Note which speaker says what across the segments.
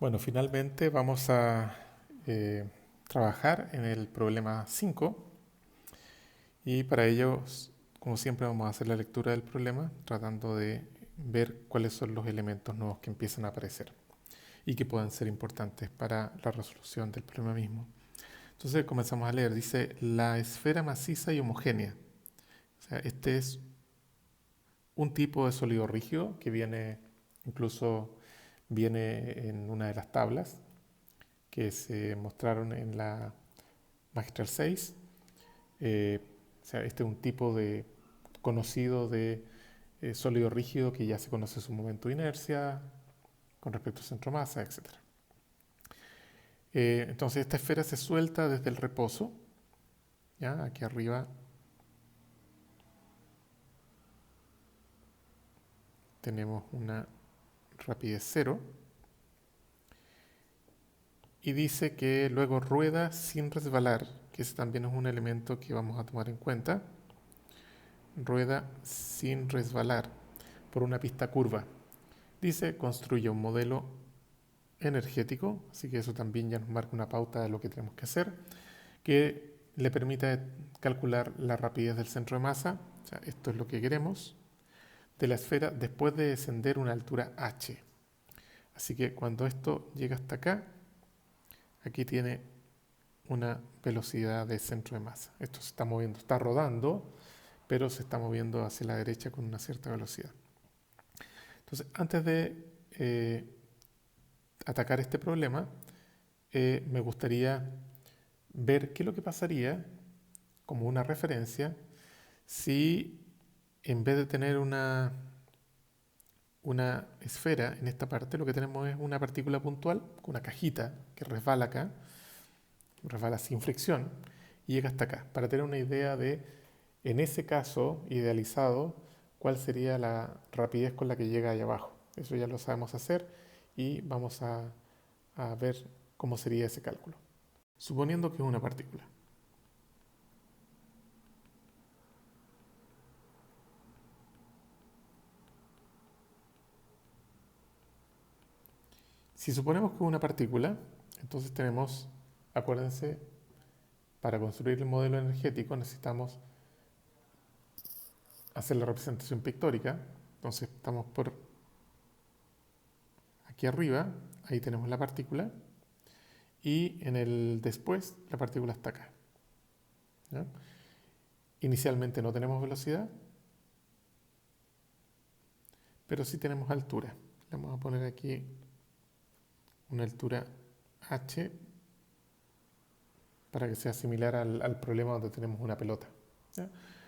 Speaker 1: Bueno, finalmente vamos a trabajar en el problema 5 y para ello, como siempre, vamos a hacer la lectura del problema tratando de ver cuáles son los elementos nuevos que empiezan a aparecer y que puedan ser importantes para la resolución del problema mismo. Entonces comenzamos a leer. Dice, la esfera maciza y homogénea. O sea, este es un tipo de sólido rígido que incluso viene en una de las tablas que se mostraron en la Magistral 6. O sea, este es un tipo conocido de sólido rígido que ya se conoce su momento de inercia con respecto al centro masa, etc. Entonces esta esfera se suelta desde el reposo. ¿Ya? Aquí arriba tenemos una rapidez cero y dice que luego rueda sin resbalar, que ese también es un elemento que vamos a tomar en cuenta. Rueda sin resbalar por una pista curva. Dice, construye un modelo energético, así que eso también ya nos marca una pauta de lo que tenemos que hacer, que le permita calcular la rapidez del centro de masa, o sea, esto es lo que queremos, de la esfera después de descender una altura h. Así que cuando esto llega hasta acá, aquí tiene una velocidad de centro de masa. Esto se está moviendo, está rodando, pero se está moviendo hacia la derecha con una cierta velocidad. Entonces, antes de atacar este problema, me gustaría ver qué es lo que pasaría como una referencia si en vez de tener una esfera en esta parte, lo que tenemos es una partícula puntual, una cajita que resbala acá, resbala sin fricción y llega hasta acá, para tener una idea de, en ese caso idealizado, cuál sería la rapidez con la que llega allá abajo. Eso ya lo sabemos hacer y vamos a ver cómo sería ese cálculo. Suponiendo que es una partícula. Si suponemos que es una partícula, entonces tenemos, acuérdense, para construir el modelo energético necesitamos hacer la representación pictórica. Entonces estamos por aquí arriba, ahí tenemos la partícula, y en el después la partícula está acá. ¿Ya? Inicialmente no tenemos velocidad, pero sí tenemos altura. Le vamos a poner aquí una altura h para que sea similar al problema donde tenemos una pelota. ¿Ya?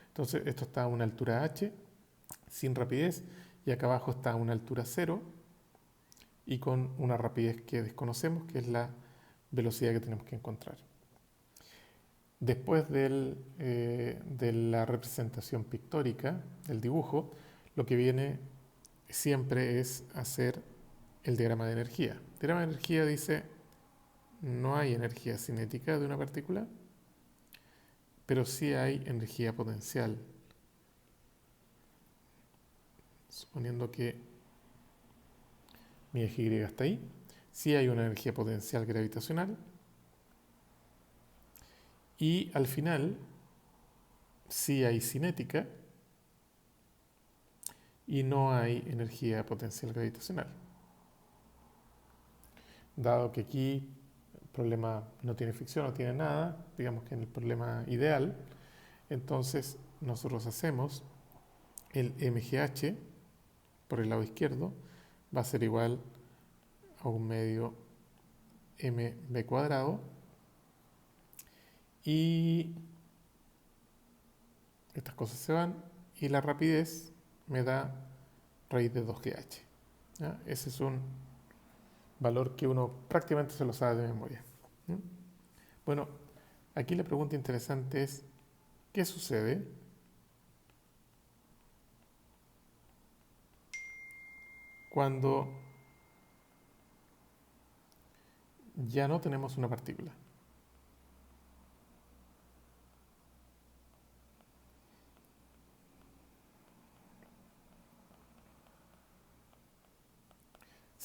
Speaker 1: Entonces esto está a una altura h sin rapidez y acá abajo está a una altura cero y con una rapidez que desconocemos, que es la velocidad que tenemos que encontrar. Después de la representación pictórica, del dibujo, lo que viene siempre es hacer el diagrama de energía. El diagrama de energía dice, no hay energía cinética de una partícula, pero sí hay energía potencial. Suponiendo que mi eje Y está ahí, sí hay una energía potencial gravitacional y al final sí hay cinética y no hay energía potencial gravitacional. Dado que aquí el problema no tiene fricción, no tiene nada, digamos que en el problema ideal, entonces nosotros hacemos el mgh por el lado izquierdo, va a ser igual a un medio mb cuadrado y estas cosas se van y la rapidez me da raíz de 2gh. ¿Ya? Ese es un valor que uno prácticamente se lo sabe de memoria. ¿Ya? Bueno, aquí la pregunta interesante es, ¿qué sucede cuando ya no tenemos una partícula?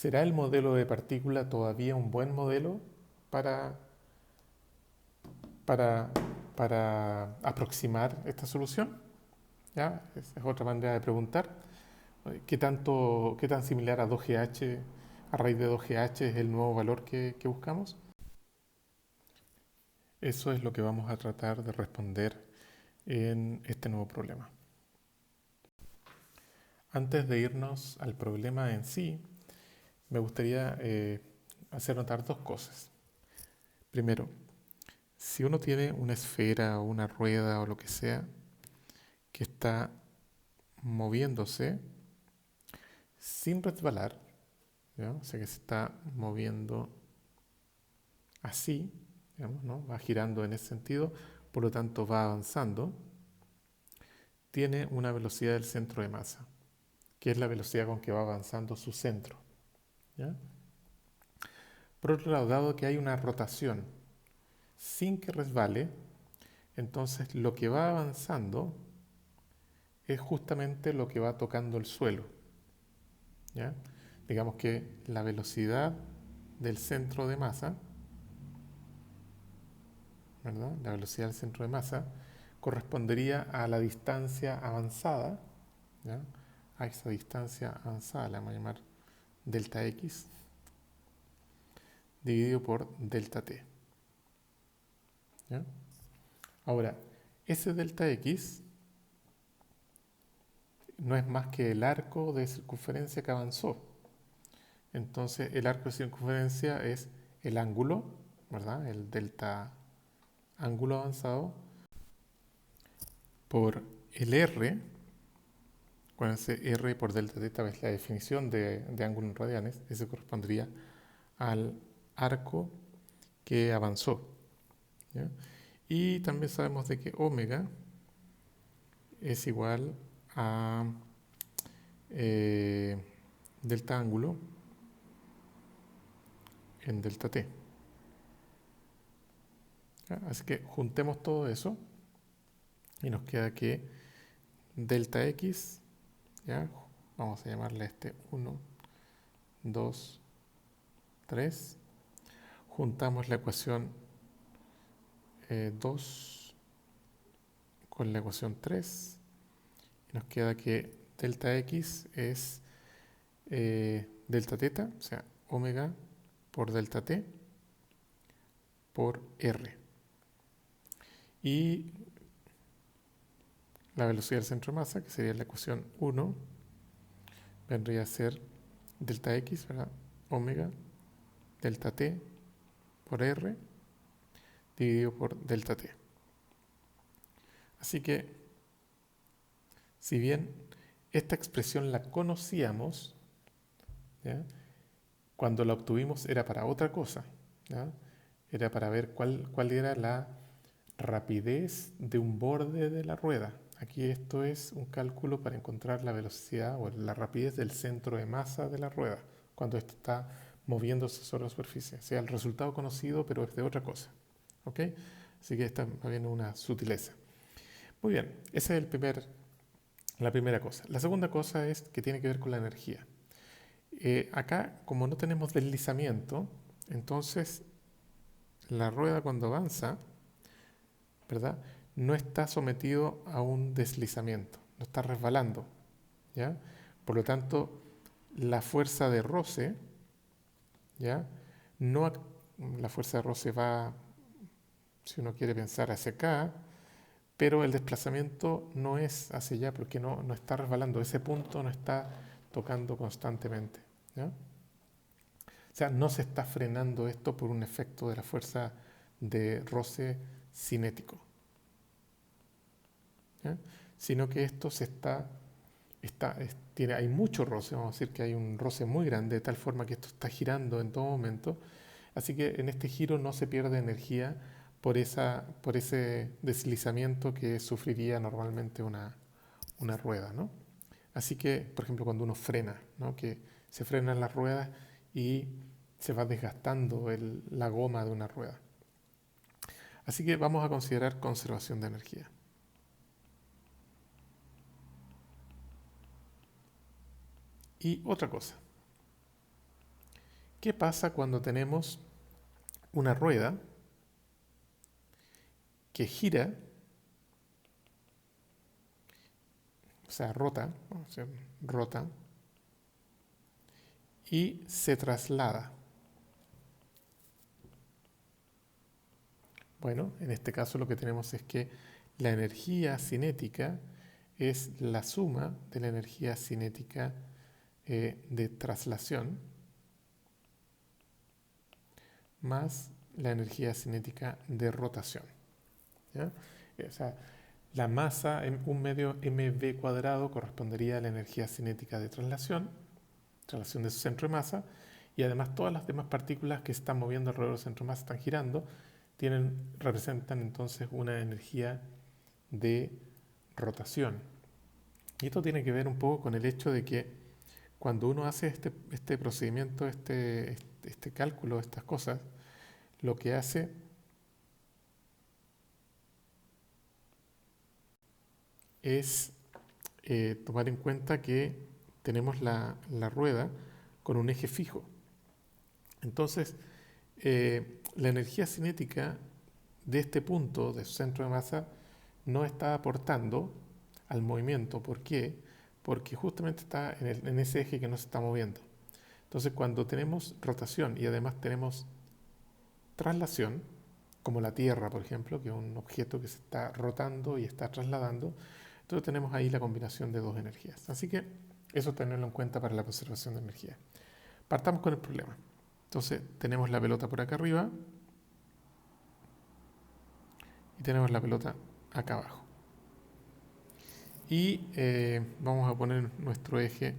Speaker 1: ¿Será el modelo de partícula todavía un buen modelo para, para, para aproximar esta solución? ¿Ya? Esa es otra manera de preguntar. ¿Qué tan similar a 2GH, a raíz de 2GH es el nuevo valor que buscamos? Eso es lo que vamos a tratar de responder en este nuevo problema. Antes de irnos al problema en sí, me gustaría hacer notar dos cosas. Primero, si uno tiene una esfera o una rueda o lo que sea que está moviéndose sin resbalar, ¿ya? O sea que se está moviendo así, digamos, ¿no? Va girando en ese sentido, por lo tanto va avanzando, tiene una velocidad del centro de masa, que es la velocidad con que va avanzando su centro, ¿ya? Por otro lado, dado que hay una rotación sin que resbale, entonces lo que va avanzando es justamente lo que va tocando el suelo, ¿ya? Digamos que la velocidad del centro de masa, ¿verdad? La velocidad del centro de masa correspondería a la distancia avanzada, ¿ya? A esa distancia avanzada, la vamos a llamar delta x, dividido por delta t, ¿ya? Ahora, ese delta x no es más que el arco de circunferencia que avanzó. Entonces, el arco de circunferencia es el ángulo, ¿verdad? El delta ángulo avanzado por el r. Acuérdense, r por delta θ es la definición de ángulo en radianes. Ese correspondería al arco que avanzó, ¿ya? Y también sabemos de que omega es igual a eh, delta ángulo en delta t, ¿ya? Así que juntemos todo eso y nos queda que delta x, ¿ya? Vamos a llamarle este 1, 2, 3. Juntamos la ecuación 2 con la ecuación 3 y nos queda que delta x es delta teta, o sea, omega por delta t por r. Y la velocidad del centro de masa, que sería la ecuación 1, vendría a ser delta x, ¿verdad? Omega delta t por r dividido por delta t. Así que, si bien esta expresión la conocíamos, ¿ya? Cuando la obtuvimos era para otra cosa, ¿ya? Era para ver cuál era la rapidez de un borde de la rueda. Aquí esto es un cálculo para encontrar la velocidad o la rapidez del centro de masa de la rueda cuando esto está moviéndose sobre la superficie. O sea, el resultado conocido, pero es de otra cosa. ¿Ok? Así que esta va bien una sutileza. Muy bien, esa es la primera cosa. La segunda cosa es que tiene que ver con la energía. Acá, como no tenemos deslizamiento, entonces la rueda cuando avanza, ¿verdad? No está sometido a un deslizamiento, no está resbalando, ¿ya? Por lo tanto, la fuerza de roce, ¿ya? No, la fuerza de roce va, si uno quiere pensar, hacia acá, pero el desplazamiento no es hacia allá porque no está resbalando, ese punto no está tocando constantemente, ¿ya? O sea, no se está frenando esto por un efecto de la fuerza de roce cinético, ¿ya? Sino que esto hay mucho roce, vamos a decir que hay un roce muy grande, de tal forma que esto está girando en todo momento, así que en este giro no se pierde energía por ese deslizamiento que sufriría normalmente una rueda, ¿no? Así que, por ejemplo, cuando uno frena, ¿no? Que se frenan las ruedas y se va desgastando la goma de una rueda. Así que vamos a considerar conservación de energía. Y otra cosa, ¿Qué pasa cuando tenemos una rueda que gira, o sea, rota, vamos a decir, rota, y se traslada? Bueno, en este caso lo que tenemos es que la energía cinética es la suma de la energía cinética de traslación más la energía cinética de rotación, ¿ya? O sea, la masa en un medio mv cuadrado correspondería a la energía cinética de traslación de su centro de masa, y además todas las demás partículas que se están moviendo alrededor del centro de masa, están girando, representan entonces una energía de rotación. Y esto tiene que ver un poco con el hecho de que cuando uno hace este procedimiento, este cálculo, estas cosas, lo que hace es tomar en cuenta que tenemos la rueda con un eje fijo. Entonces, la energía cinética de este punto, de su centro de masa, no está aportando al movimiento. ¿Por qué? Porque justamente está en ese eje que no se está moviendo. Entonces, cuando tenemos rotación y además tenemos traslación, como la Tierra, por ejemplo, que es un objeto que se está rotando y está trasladando, entonces tenemos ahí la combinación de dos energías. Así que eso tenerlo en cuenta para la conservación de energía. Partamos con el problema. Entonces tenemos la pelota por acá arriba y tenemos la pelota acá abajo. Y vamos a poner nuestro eje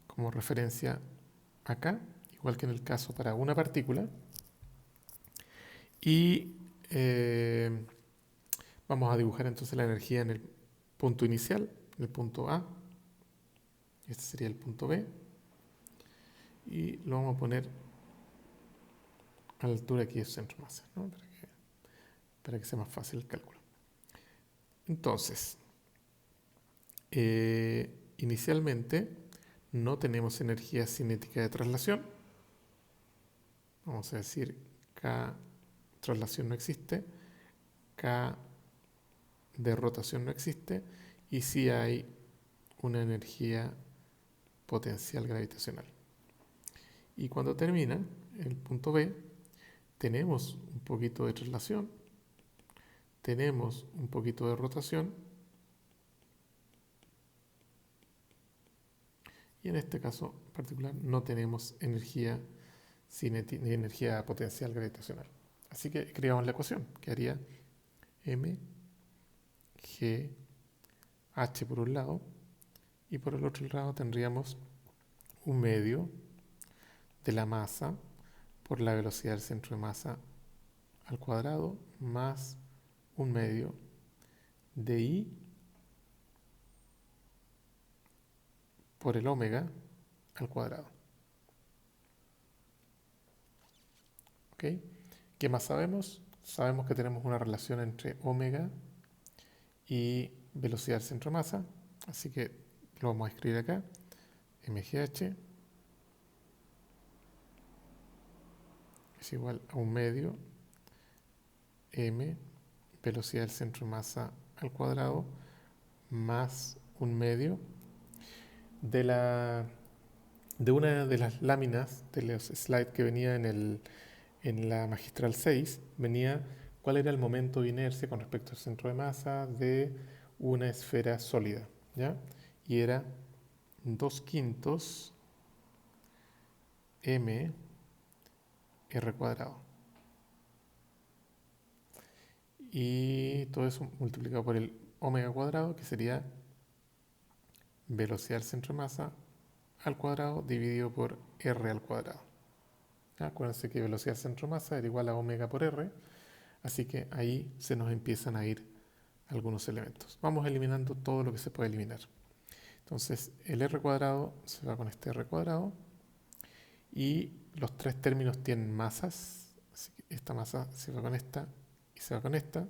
Speaker 1: como referencia acá, igual que en el caso para una partícula. Y vamos a dibujar entonces la energía en el punto inicial, en el punto A. Este sería el punto B. Y lo vamos a poner a la altura aquí de su centro de masa, ¿no? Para que sea más fácil el cálculo. Entonces, inicialmente no tenemos energía cinética de traslación. Vamos a decir K traslación no existe, K de rotación no existe, y sí hay una energía potencial gravitacional. Y cuando termina el punto B, tenemos un poquito de traslación, tenemos un poquito de rotación, y en este caso particular no tenemos energía ni energía potencial gravitacional. Así que creamos la ecuación, que haría m g h por un lado, y por el otro lado tendríamos un medio de la masa por la velocidad del centro de masa al cuadrado más un medio de I por el omega al cuadrado. ¿Ok? ¿Qué más sabemos? Sabemos que tenemos una relación entre omega y velocidad del centro de masa, así que lo vamos a escribir acá, mgh es igual a un medio m velocidad del centro de masa al cuadrado más un medio de una de las láminas de los slides que venía en la magistral 6, venía cuál era el momento de inercia con respecto al centro de masa de una esfera sólida, ¿ya? Y era 2/5 m r cuadrado. Y todo eso multiplicado por el omega cuadrado, que sería velocidad del centro de masa al cuadrado dividido por r al cuadrado. ¿Ya? Acuérdense que velocidad del centro de masa era igual a omega por r, así que ahí se nos empiezan a ir algunos elementos. Vamos eliminando todo lo que se puede eliminar. Entonces el r cuadrado se va con este r cuadrado y los tres términos tienen masas, así que esta masa se va con esta y se va con esta.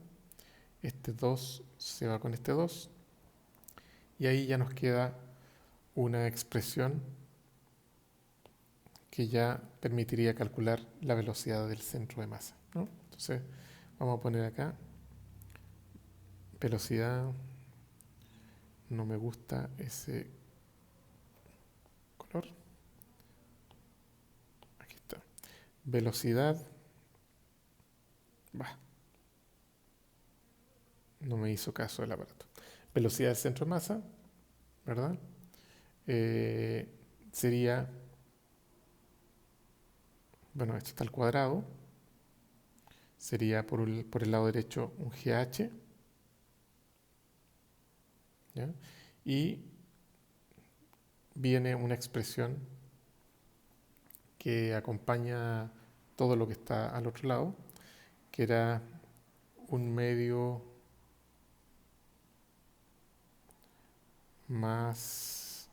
Speaker 1: Este 2 se va con este 2 y ahí ya nos queda una expresión que que ya permitiría calcular la velocidad del centro de masa, ¿no? Entonces vamos a poner acá velocidad, no me gusta ese color, aquí está, velocidad, no me hizo caso el aparato, velocidad del centro de masa, ¿verdad? Sería, bueno, esto está al cuadrado, sería por el lado derecho un GH, ¿ya? Y viene una expresión que acompaña todo lo que está al otro lado, que era un medio más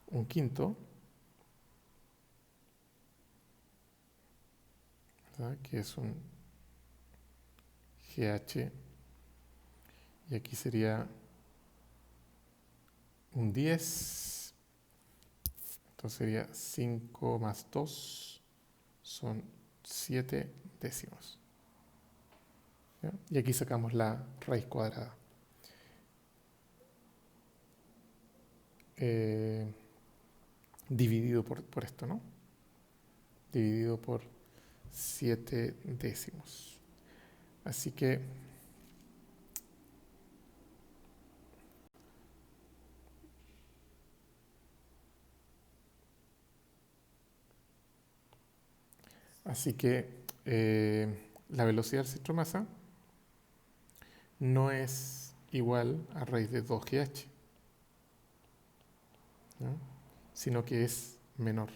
Speaker 1: un quinto, ¿verdad? Que es un GH, y aquí sería un 10, entonces sería 5 más 2, son 7 décimos. ¿Ya? Y aquí sacamos la raíz cuadrada. Dividido por esto, ¿no? Dividido por 7 décimos. Así que la velocidad del centro de masa no es igual a raíz de 2GH, ¿no? Sino que es menor.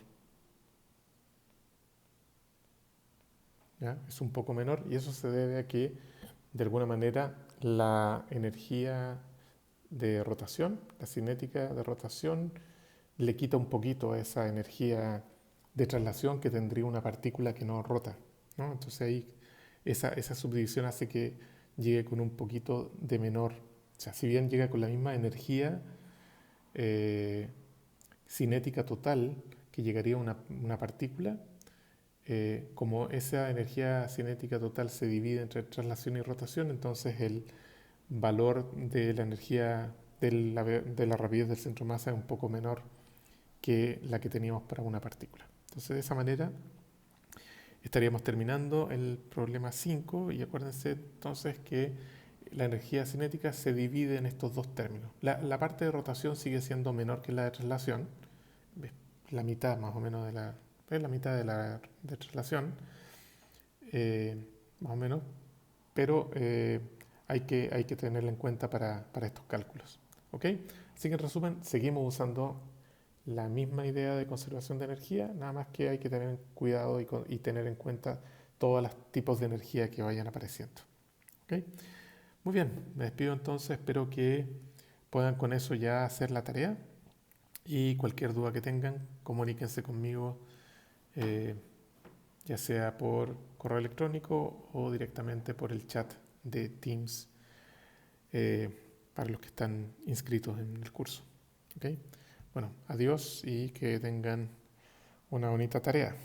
Speaker 1: ¿Ya? Es un poco menor, y eso se debe a que de alguna manera la energía de rotación, la cinética de rotación, le quita un poquito a esa energía de traslación que tendría una partícula que no rota, ¿no? Entonces ahí esa subdivisión hace que llegue con un poquito de menor, o sea, si bien llega con la misma energía eh, cinética total que llegaría una partícula, como esa energía cinética total se divide entre traslación y rotación, entonces el valor de la energía de la rapidez del centro de masa es un poco menor que la que teníamos para una partícula. Entonces, de esa manera estaríamos terminando el problema 5, y acuérdense entonces que la energía cinética se divide en estos dos términos. La parte de rotación sigue siendo menor que la de traslación, la mitad más o menos la mitad de traslación, más o menos, pero hay que tenerla en cuenta para estos cálculos. ¿Ok? Así que en resumen, seguimos usando la misma idea de conservación de energía, nada más que hay que tener cuidado y tener en cuenta todos los tipos de energía que vayan apareciendo. ¿Ok? Muy bien, me despido entonces, espero que puedan con eso ya hacer la tarea, y cualquier duda que tengan, comuníquense conmigo, eh, ya sea por correo electrónico o directamente por el chat de Teams, eh, para los que están inscritos en el curso. ¿Ok? Bueno, adiós y que tengan una bonita tarea.